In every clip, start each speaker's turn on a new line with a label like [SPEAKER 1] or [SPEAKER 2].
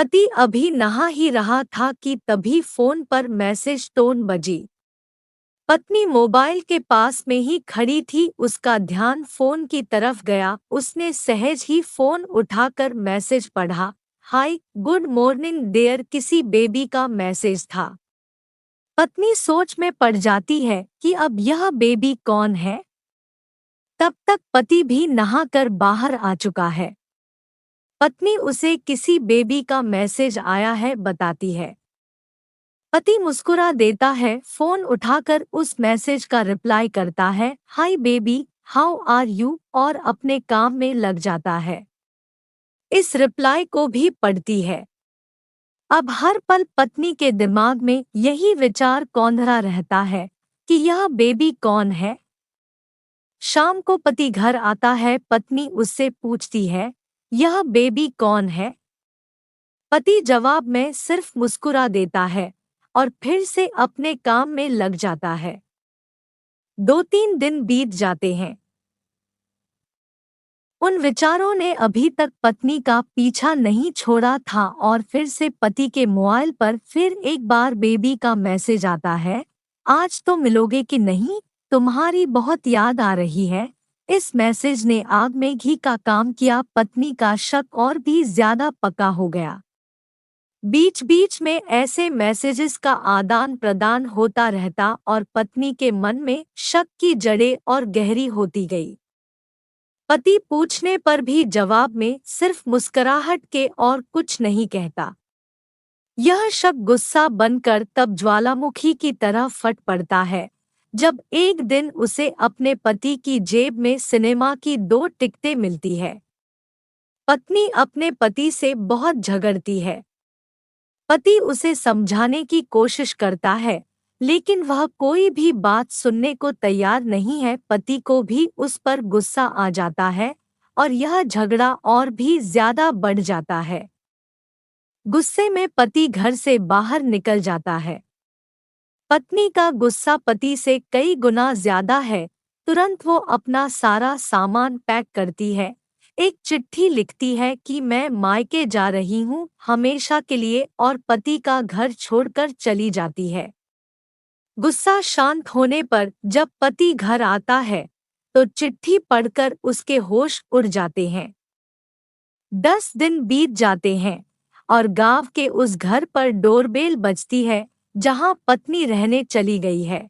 [SPEAKER 1] पति अभी नहा ही रहा था कि तभी फोन पर मैसेज टोन बजी। पत्नी मोबाइल के पास में ही खड़ी थी, उसका ध्यान फोन की तरफ गया। उसने सहज ही फोन उठाकर मैसेज पढ़ा। हाय गुड मॉर्निंग डियर, किसी बेबी का मैसेज था। पत्नी सोच में पड़ जाती है कि अब यह बेबी कौन है। तब तक पति भी नहाकर बाहर आ चुका है। पत्नी उसे किसी बेबी का मैसेज आया है बताती है। पति मुस्कुरा देता है, फोन उठाकर उस मैसेज का रिप्लाई करता है, hi baby how are you, और अपने काम में लग जाता है। इस रिप्लाई को भी पढ़ती है। अब हर पल पत्नी के दिमाग में यही विचार कौंधरा रहता है कि यह बेबी कौन है। शाम को पति घर आता है, पत्नी उससे पूछती है, यह बेबी कौन है। पति जवाब में सिर्फ मुस्कुरा देता है और फिर से अपने काम में लग जाता है। 2-3 दिन बीत जाते हैं। उन विचारों ने अभी तक पत्नी का पीछा नहीं छोड़ा था और फिर से पति के मोबाइल पर फिर एक बार बेबी का मैसेज आता है, आज तो मिलोगे कि नहीं, तुम्हारी बहुत याद आ रही है। इस मैसेज ने आग में घी का काम किया। पत्नी का शक और भी ज्यादा पक्का हो गया। बीच बीच में ऐसे मैसेजेस का आदान प्रदान होता रहता और पत्नी के मन में शक की जड़ें और गहरी होती गई। पति पूछने पर भी जवाब में सिर्फ मुस्कुराहट के और कुछ नहीं कहता। यह शक गुस्सा बनकर तब ज्वालामुखी की तरह फट पड़ता है जब एक दिन उसे अपने पति की जेब में सिनेमा की 2 टिकटें मिलती है। पत्नी अपने पति से बहुत झगड़ती है। पति उसे समझाने की कोशिश करता है, लेकिन वह कोई भी बात सुनने को तैयार नहीं है। पति को भी उस पर गुस्सा आ जाता है और यह झगड़ा और भी ज्यादा बढ़ जाता है। गुस्से में पति घर से बाहर निकल जाता है। पत्नी का गुस्सा पति से कई गुना ज्यादा है। तुरंत वो अपना सारा सामान पैक करती है, एक चिट्ठी लिखती है कि मैं मायके जा रही हूँ हमेशा के लिए, और पति का घर छोड़कर चली जाती है। गुस्सा शांत होने पर जब पति घर आता है तो चिट्ठी पढ़कर उसके होश उड़ जाते हैं। 10 दिन बीत जाते हैं और गांव के उस घर पर डोरबेल बजती है जहां पत्नी रहने चली गई है।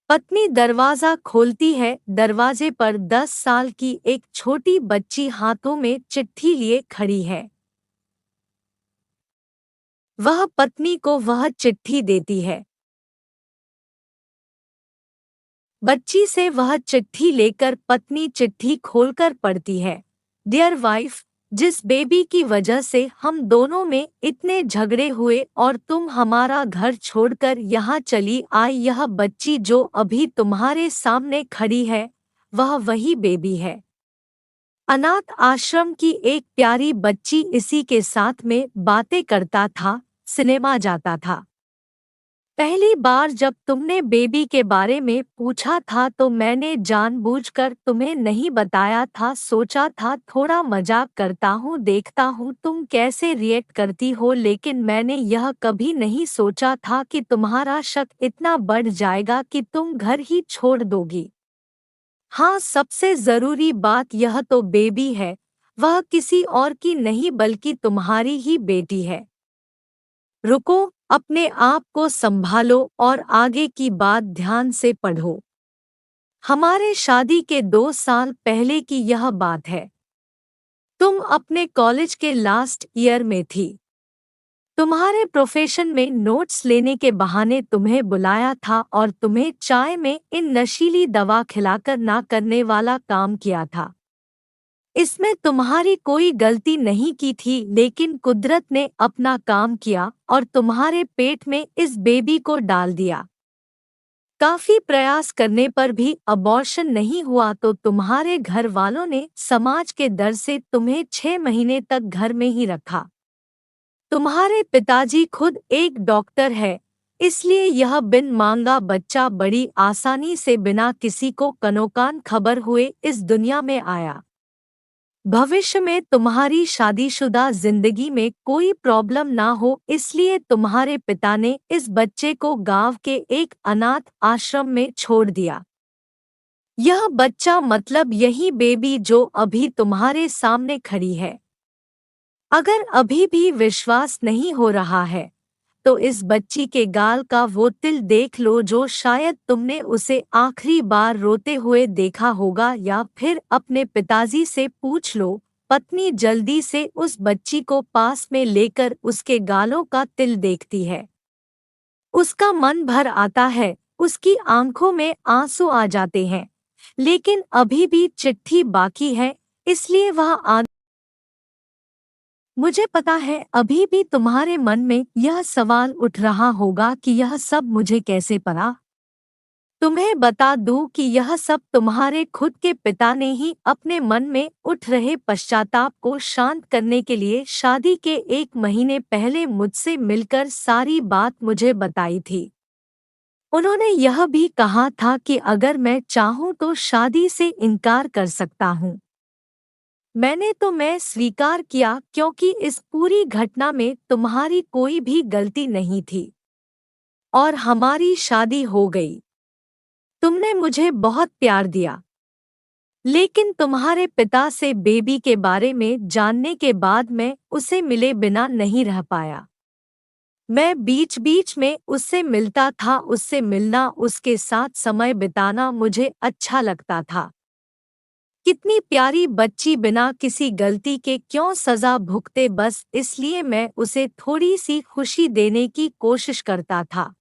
[SPEAKER 1] पत्नी दरवाजा खोलती है। दरवाजे पर 10 साल की एक छोटी बच्ची हाथों में चिट्ठी लिए खड़ी है। वह पत्नी को वह चिट्ठी देती है। बच्ची से वह चिट्ठी लेकर पत्नी चिट्ठी खोलकर पढ़ती है, डियर वाइफ, जिस बेबी की वजह से हम दोनों में इतने झगड़े हुए और तुम हमारा घर छोड़कर यहाँ चली आई, यह बच्ची जो अभी तुम्हारे सामने खड़ी है वह वही बेबी है। अनाथ आश्रम की एक प्यारी बच्ची इसी के साथ में बातें करता था, सिनेमा जाता था। पहली बार जब तुमने बेबी के बारे में पूछा था तो मैंने जानबूझकर तुम्हें नहीं बताया था, सोचा था थोड़ा मजाक करता हूँ, देखता हूँ तुम कैसे रिएक्ट करती हो, लेकिन मैंने यह कभी नहीं सोचा था कि तुम्हारा शक इतना बढ़ जाएगा कि तुम घर ही छोड़ दोगी। हाँ, सबसे जरूरी बात यह तो बेबी है, वह किसी और की नहीं बल्कि तुम्हारी ही बेटी है। रुको, अपने आप को संभालो और आगे की बात ध्यान से पढ़ो। हमारे शादी के 2 साल पहले की यह बात है। तुम अपने कॉलेज के लास्ट ईयर में थी। तुम्हारे प्रोफेशन में नोट्स लेने के बहाने तुम्हें बुलाया था और तुम्हें चाय में इन नशीली दवा खिलाकर ना करने वाला काम किया था। इसमें तुम्हारी कोई गलती नहीं की थी, लेकिन कुदरत ने अपना काम किया और तुम्हारे पेट में इस बेबी को डाल दिया। काफी प्रयास करने पर भी अबॉर्शन नहीं हुआ तो तुम्हारे घर वालों ने समाज के डर से तुम्हें 6 महीने तक घर में ही रखा। तुम्हारे पिताजी खुद एक डॉक्टर है, इसलिए यह बिन मांगा बच्चा बड़ी आसानी से बिना किसी को कनोकान खबर हुए इस दुनिया में आया। भविष्य में तुम्हारी शादीशुदा जिंदगी में कोई प्रॉब्लम ना हो, इसलिए तुम्हारे पिता ने इस बच्चे को गांव के एक अनाथ आश्रम में छोड़ दिया। यह बच्चा मतलब यही बेबी जो अभी तुम्हारे सामने खड़ी है। अगर अभी भी विश्वास नहीं हो रहा है तो इस बच्ची के गाल का वो तिल देख लो जो शायद तुमने उसे आखिरी बार रोते हुए देखा होगा, या फिर अपने पिताजी से पूछ लो। पत्नी जल्दी से उस बच्ची को पास में लेकर उसके गालों का तिल देखती है। उसका मन भर आता है, उसकी आंखों में आंसू आ जाते हैं, लेकिन अभी भी चिट्ठी बाकी है, इसलिए वह मुझे पता है अभी भी तुम्हारे मन में यह सवाल उठ रहा होगा कि यह सब मुझे कैसे पता। तुम्हें बता दूं कि यह सब तुम्हारे खुद के पिता ने ही अपने मन में उठ रहे पश्चाताप को शांत करने के लिए शादी के 1 महीने पहले मुझसे मिलकर सारी बात मुझे बताई थी। उन्होंने यह भी कहा था कि अगर मैं चाहूं तो शादी से इनकार कर सकता हूं। मैं स्वीकार किया क्योंकि इस पूरी घटना में तुम्हारी कोई भी गलती नहीं थी और हमारी शादी हो गई। तुमने मुझे बहुत प्यार दिया, लेकिन तुम्हारे पिता से बेबी के बारे में जानने के बाद मैं उसे मिले बिना नहीं रह पाया। मैं बीच बीच में उससे मिलता था, उससे मिलना, उसके साथ समय बिताना मुझे अच्छा लगता था। कितनी प्यारी बच्ची बिना किसी गलती के क्यों सजा भुगते, बस इसलिए मैं उसे थोड़ी सी खुशी देने की कोशिश करता था।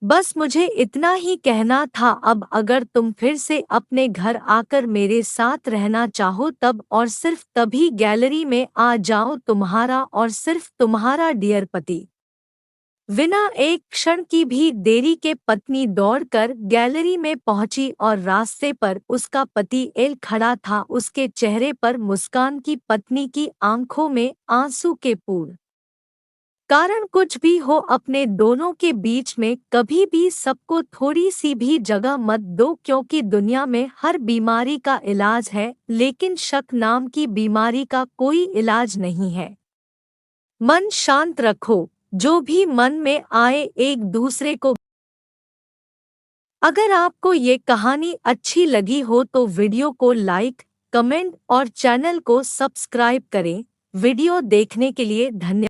[SPEAKER 1] बस मुझे इतना ही कहना था। अब अगर तुम फिर से अपने घर आकर मेरे साथ रहना चाहो तब और सिर्फ तभी गैलरी में आ जाओ, तुम्हारा और सिर्फ तुम्हारा डियर पति। बिना एक क्षण की भी देरी के पत्नी दौड़कर गैलरी में पहुंची और रास्ते पर उसका पति एल खड़ा था, उसके चेहरे पर मुस्कान की, पत्नी की आंखों में आंसू के पूर्ण। कारण कुछ भी हो, अपने दोनों के बीच में कभी भी सबको थोड़ी सी भी जगह मत दो, क्योंकि दुनिया में हर बीमारी का इलाज है, लेकिन शक नाम की बीमारी का कोई इलाज नहीं है। मन शांत रखो, जो भी मन में आए एक दूसरे को। अगर आपको ये कहानी अच्छी लगी हो तो वीडियो को लाइक, कमेंट और चैनल को सब्सक्राइब करें। वीडियो देखने के लिए धन्यवाद।